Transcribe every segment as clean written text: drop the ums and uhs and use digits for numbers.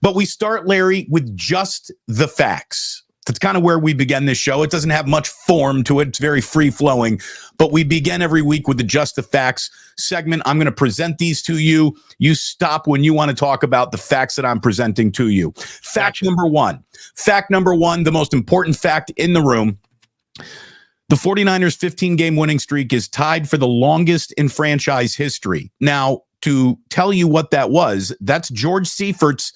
But we start, Larry, with just the facts. That's kind of where we begin this show. It doesn't have much form to it. It's very free-flowing. But we begin every week with the Just the Facts segment. I'm going to present these to you. You stop when you want to talk about the facts that I'm presenting to you. Fact number one. Fact number one, the most important fact in the room. The 49ers' 15-game winning streak is tied for the longest in franchise history. Now, to tell you what that was, that's George Seifert's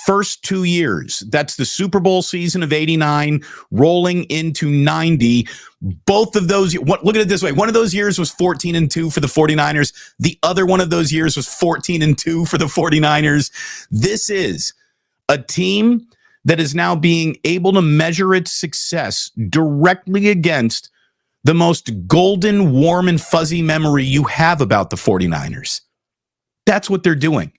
first 2 years. That's the Super Bowl season of 89 rolling into 90. Both of those, look at it this way. One of those years was 14-2 for the 49ers. The other one of those years was 14-2 for the 49ers. This is a team that is now being able to measure its success directly against the most golden, warm, and fuzzy memory you have about the 49ers. That's what they're doing.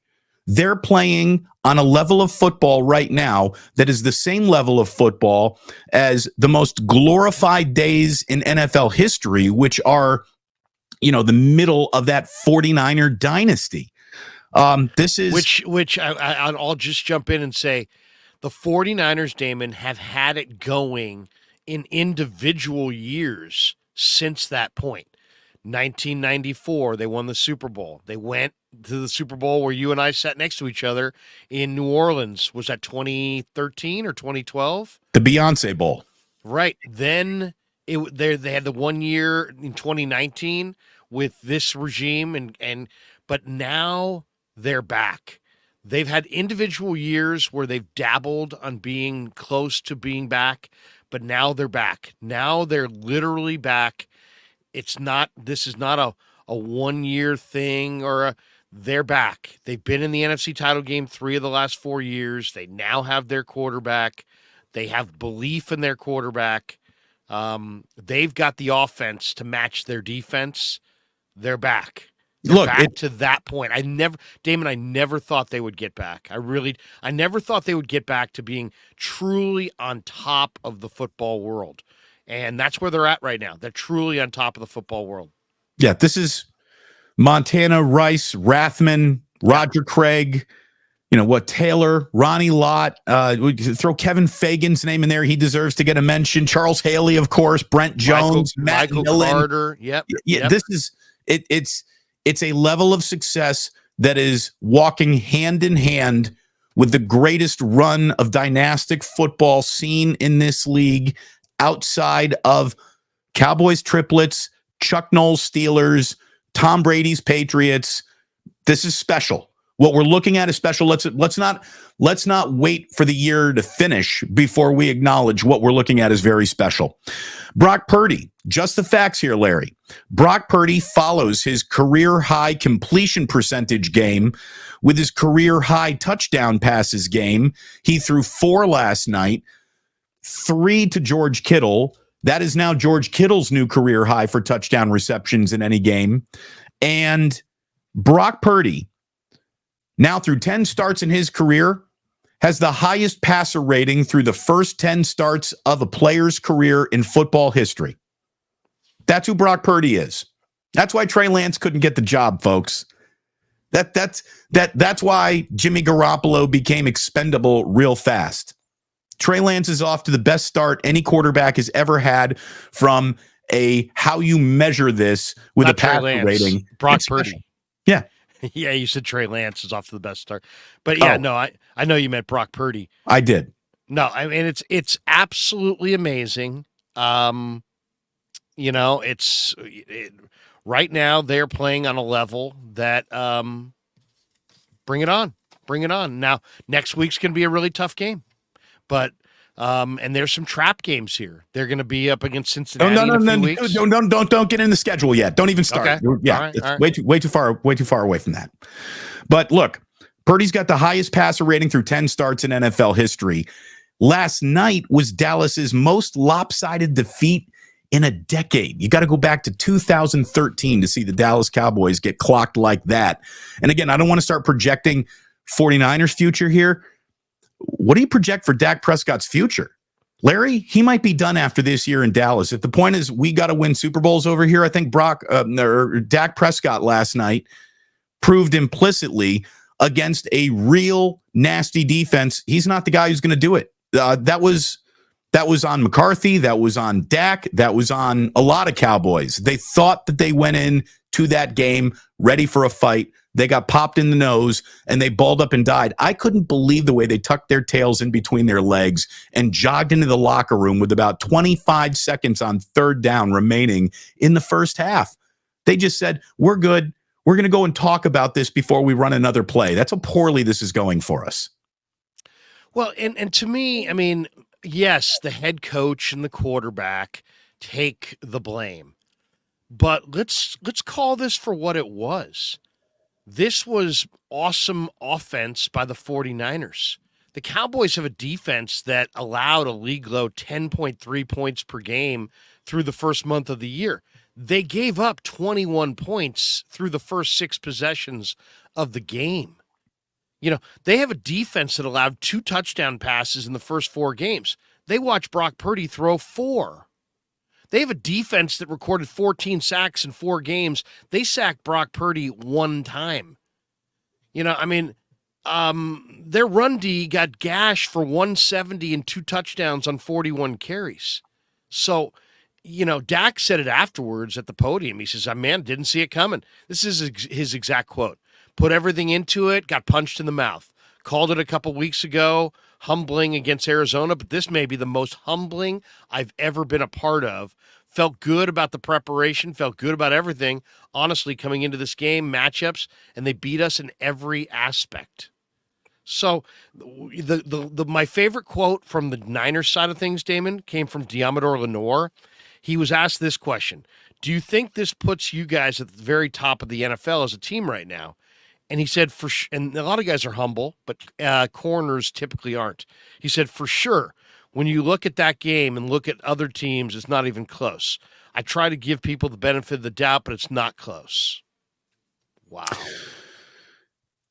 They're playing on a level of football right now that is the same level of football as the most glorified days in NFL history, which are, the middle of that 49er dynasty. This is which I'll just jump in and say the 49ers, Damon, have had it going in individual years since that point. 1994, they won the Super Bowl. They went to the Super Bowl where you and I sat next to each other in New Orleans. Was that 2013 or 2012? The Beyonce Bowl. Right. Then they had the 1 year in 2019 with this regime, but now they're back. They've had individual years where they've dabbled on being close to being back, but now they're back. Now they're literally back. This is not a 1 year thing they're back. They've been in the NFC title game 3 of the last 4 years. They now have their quarterback. They have belief in their quarterback. They've got the offense to match their defense. They're back. To that point. Damon, I never thought they would get back. I never thought they would get back to being truly on top of the football world. And that's where they're at right now. They're truly on top of the football world. Yeah, this is Montana, Rice, Rathman, Roger Craig, Taylor, Ronnie Lott. We throw Kevin Fagan's name in there. He deserves to get a mention. Charles Haley, of course, Brent Jones, Michael Carter. Yep. This is it's a level of success that is walking hand in hand with the greatest run of dynastic football seen in this league outside of Cowboys triplets, Chuck Noll's Steelers, Tom Brady's Patriots. This is special. What we're looking at is special. Let's not wait for the year to finish before we acknowledge what we're looking at is very special. Brock Purdy, just the facts here, Larry. Brock Purdy follows his career-high completion percentage game with his career-high touchdown passes game. He threw 4 last night, 3 to George Kittle. That is now George Kittle's new career high for touchdown receptions in any game. And Brock Purdy, now through 10 starts in his career, has the highest passer rating through the first 10 starts of a player's career in football history. That's who Brock Purdy is. That's why Trey Lance couldn't get the job, folks. That's why Jimmy Garoppolo became expendable real fast. Trey Lance is off to the best start any quarterback has ever had from how you measure this with a passer rating. Brock Purdy. Yeah. Yeah, you said Trey Lance is off to the best start. But yeah, no, I know you meant Brock Purdy. I did. No, I mean it's absolutely amazing. Right now they're playing on a level that bring it on. Bring it on. Now, next week's going to be a really tough game. But and there's some trap games here. They're going to be up against Cincinnati in a few weeks. Don't get in the schedule yet. Don't even start. Okay. Yeah, all right. way too far away from that. But look, Purdy's got the highest passer rating through 10 starts in NFL history. Last night was Dallas's most lopsided defeat in a decade. You got to go back to 2013 to see the Dallas Cowboys get clocked like that. And again, I don't want to start projecting 49ers future here. What do you project for Dak Prescott's future? Larry, he might be done after this year in Dallas. If the point is we got to win Super Bowls over here, I think Dak Prescott last night proved implicitly against a real nasty defense, he's not the guy who's going to do it. That was on McCarthy. That was on Dak. That was on a lot of Cowboys. They thought that they went in to that game ready for a fight. They got popped in the nose and they balled up and died. I couldn't believe the way they tucked their tails in between their legs and jogged into the locker room with about 25 seconds on third down remaining in the first half. They just said, we're good. We're going to go and talk about this before we run another play. That's how poorly this is going for us. Well, and to me, I mean, yes, the head coach and the quarterback take the blame. But let's call this for what it was. This was awesome offense by the 49ers. The Cowboys have a defense that allowed a league low 10.3 points per game through the first month of the year. They gave up 21 points through the first 6 possessions of the game. You know, they have a defense that allowed 2 touchdown passes in the first 4 games. They watched Brock Purdy throw 4. They have a defense that recorded 14 sacks in 4 games. They sacked Brock Purdy 1 time. You know, I mean, their run D got gashed for 170 and 2 touchdowns on 41 carries. So, you know, Dak said it afterwards at the podium. He says, man, didn't see it coming. This is his exact quote. Put everything into it, got punched in the mouth. Called it a couple weeks ago, humbling against Arizona, but this may be the most humbling I've ever been a part of. Felt good about the preparation, felt good about everything, honestly, coming into this game, matchups, and they beat us in every aspect. So my favorite quote from the Niners side of things, Damon, came from Diamador Lenore. He was asked this question: do you think this puts you guys at the very top of the NFL as a team right now? And he said, and a lot of guys are humble, but corners typically aren't. He said, for sure, when you look at that game and look at other teams, it's not even close. I try to give people the benefit of the doubt, but it's not close. Wow.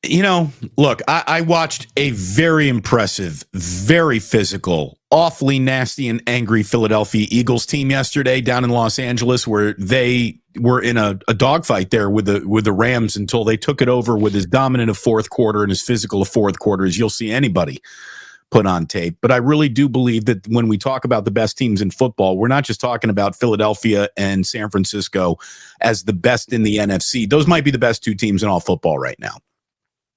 You know, look, I watched a very impressive, very physical, awfully nasty and angry Philadelphia Eagles team yesterday down in Los Angeles, where they were in a dogfight there with the Rams until they took it over with as dominant a fourth quarter and as physical a fourth quarter as you'll see anybody put on tape. But I really do believe that when we talk about the best teams in football, we're not just talking about Philadelphia and San Francisco as the best in the NFC. Those might be the best 2 teams in all football right now.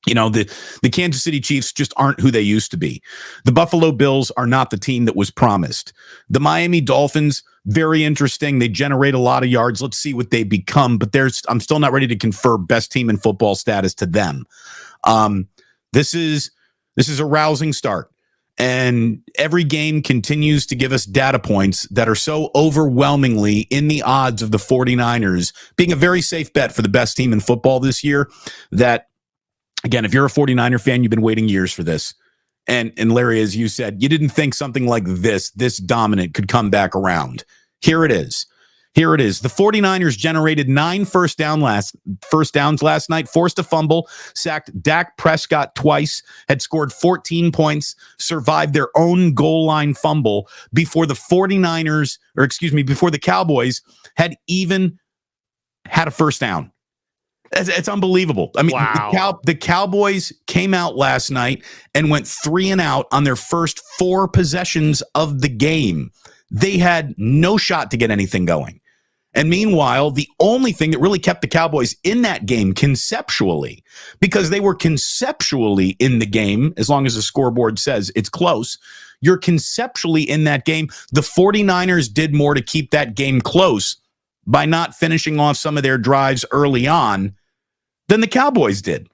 You know, the Kansas City Chiefs just aren't who they used to be. The Buffalo Bills are not the team that was promised. The Miami Dolphins, very interesting. They generate a lot of yards. Let's see what they become. But I'm still not ready to confer best team in football status to them. This is a rousing start. And every game continues to give us data points that are so overwhelmingly in the odds of the 49ers being a very safe bet for the best team in football this year that, again, if you're a 49er fan, you've been waiting years for this. And Larry, as you said, you didn't think something like this dominant could come back around. Here it is. Here it is. The 49ers generated 9 first downs last night, forced a fumble, sacked Dak Prescott twice, had scored 14 points, survived their own goal line fumble before the before the Cowboys had even had a first down. It's unbelievable. I mean, wow. The Cowboys came out last night and went 3 and out on their first 4 possessions of the game. They had no shot to get anything going. And meanwhile, the only thing that really kept the Cowboys in that game conceptually, because they were conceptually in the game, as long as the scoreboard says it's close, you're conceptually in that game. The 49ers did more to keep that game close by not finishing off some of their drives early on than the Cowboys did.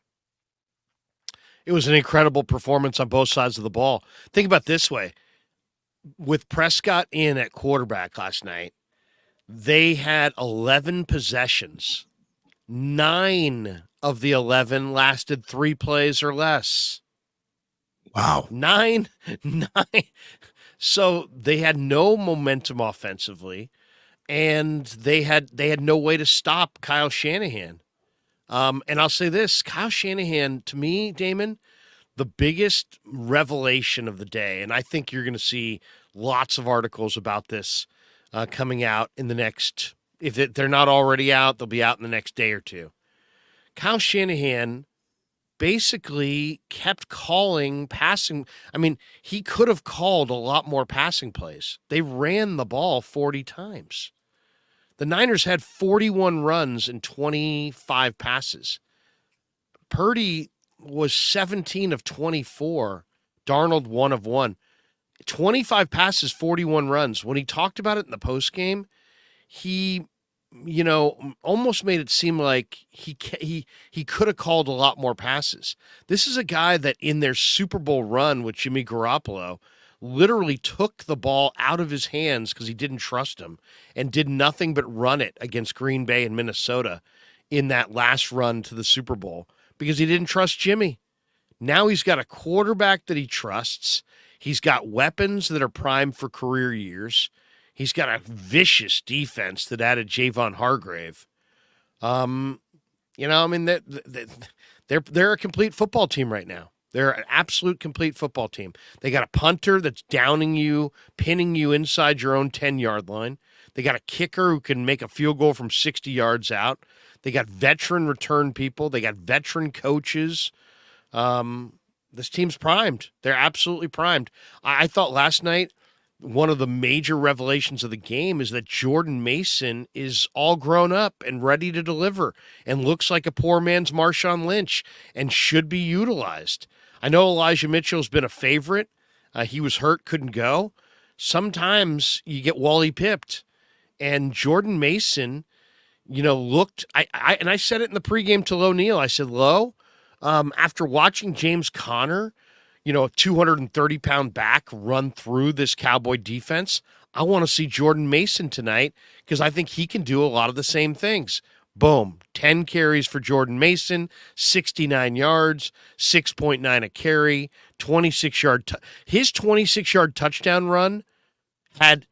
It was an incredible performance on both sides of the ball. Think about it this way. With Prescott in at quarterback last night, they had 11 possessions. 9 of the 11 lasted 3 plays or less. Wow. 9. So they had no momentum offensively, and they had no way to stop Kyle Shanahan. And I'll say this, Kyle Shanahan, to me, Damon, the biggest revelation of the day, and I think you're going to see lots of articles about this coming out in the next, they're not already out, they'll be out in the next day or two. Kyle Shanahan basically kept calling passing. I mean, he could have called a lot more passing plays. They ran the ball 40 times. The Niners had 41 runs and 25 passes. Purdy was 17 of 24. Darnold 1 of 1. 25 passes, 41 runs. When he talked about it in the postgame, he almost made it seem like he could have called a lot more passes. This is a guy that in their Super Bowl run with Jimmy Garoppolo literally took the ball out of his hands because he didn't trust him and did nothing but run it against Green Bay and Minnesota in that last run to the Super Bowl because he didn't trust Jimmy. Now he's got a quarterback that he trusts. He's got weapons that are primed for career years. He's got a vicious defense that added Javon Hargrave. They're a complete football team right now. They're an absolute complete football team. They got a punter that's downing you, pinning you inside your own 10-yard line. They got a kicker who can make a field goal from 60 yards out. They got veteran return people. They got veteran coaches. This team's primed. They're absolutely primed. I thought last night, one of the major revelations of the game is that Jordan Mason is all grown up and ready to deliver and looks like a poor man's Marshawn Lynch and should be utilized. I know Elijah Mitchell's been a favorite. He was hurt, couldn't go. Sometimes you get Wally pipped. And Jordan Mason, looked – I said it in the pregame to Lo Neal. I said, Lo, after watching James Conner – a 230-pound back run through this Cowboy defense, I want to see Jordan Mason tonight because I think he can do a lot of the same things. Boom, 10 carries for Jordan Mason, 69 yards, 6.9 a carry, 26-yard. His 26-yard touchdown run had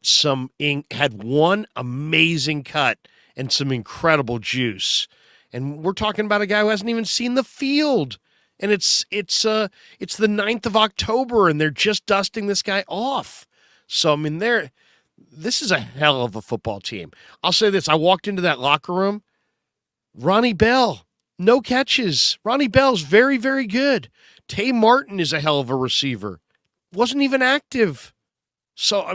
one amazing cut and some incredible juice. And we're talking about a guy who hasn't even seen the field. And it's the 9th of October, and they're just dusting this guy off. So, this is a hell of a football team. I'll say this. I walked into that locker room. Ronnie Bell, no catches. Ronnie Bell's very, very good. Tay Martin is a hell of a receiver. Wasn't even active. So,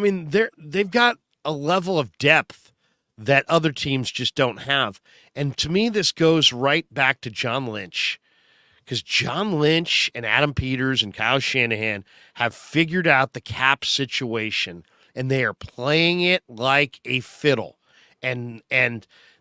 they've got a level of depth that other teams just don't have. And to me, this goes right back to John Lynch. Because John Lynch and Adam Peters and Kyle Shanahan have figured out the cap situation, and they are playing it like a fiddle. And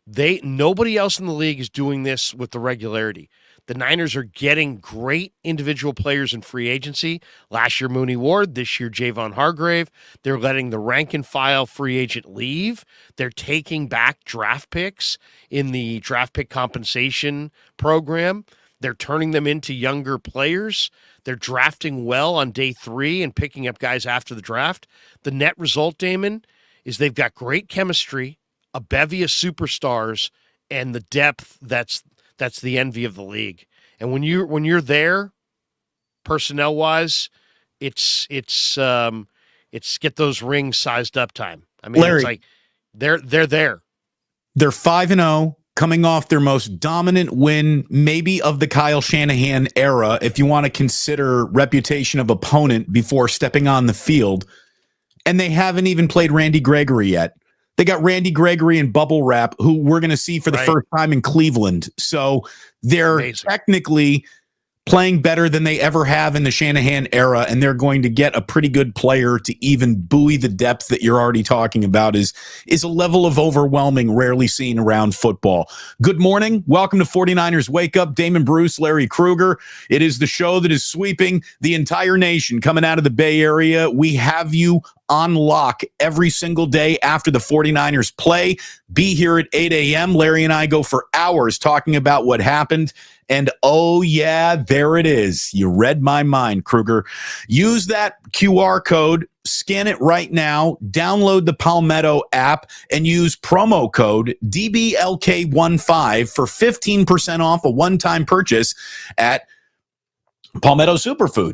nobody else in the league is doing this with the regularity. The Niners are getting great individual players in free agency. Last year, Mooney Ward. This year, Javon Hargrave. They're letting the rank-and-file free agent leave. They're taking back draft picks in the draft pick compensation program. They're turning them into younger players. They're drafting well on day 3 and picking up guys after the draft. The net result, Damon, is they've got great chemistry, a bevy of superstars, and the depth that's the envy of the league. And when you're there, personnel wise, it's get those rings sized up time. Larry, it's like they're there. They're 5-0. Coming off their most dominant win, maybe of the Kyle Shanahan era, if you want to consider reputation of opponent before stepping on the field. And they haven't even played Randy Gregory yet. They got Randy Gregory and Bubble Wrap, who we're going to see for the first time in Cleveland. So they're technically playing better than they ever have in the Shanahan era, and they're going to get a pretty good player to even buoy the depth that you're already talking about is a level of overwhelming rarely seen around football. Good morning. Welcome to 49ers Wake Up. Damon Bruce, Larry Krueger. It is the show that is sweeping the entire nation coming out of the Bay Area. We have you on lock every single day after the 49ers play. Be here at 8 a.m. Larry and I go for hours talking about what happened. And oh, yeah, there it is. You read my mind, Krueger. Use that QR code, scan it right now, download the Palmetto app, and use promo code DBLK15 for 15% off a one-time purchase at Palmetto Superfood.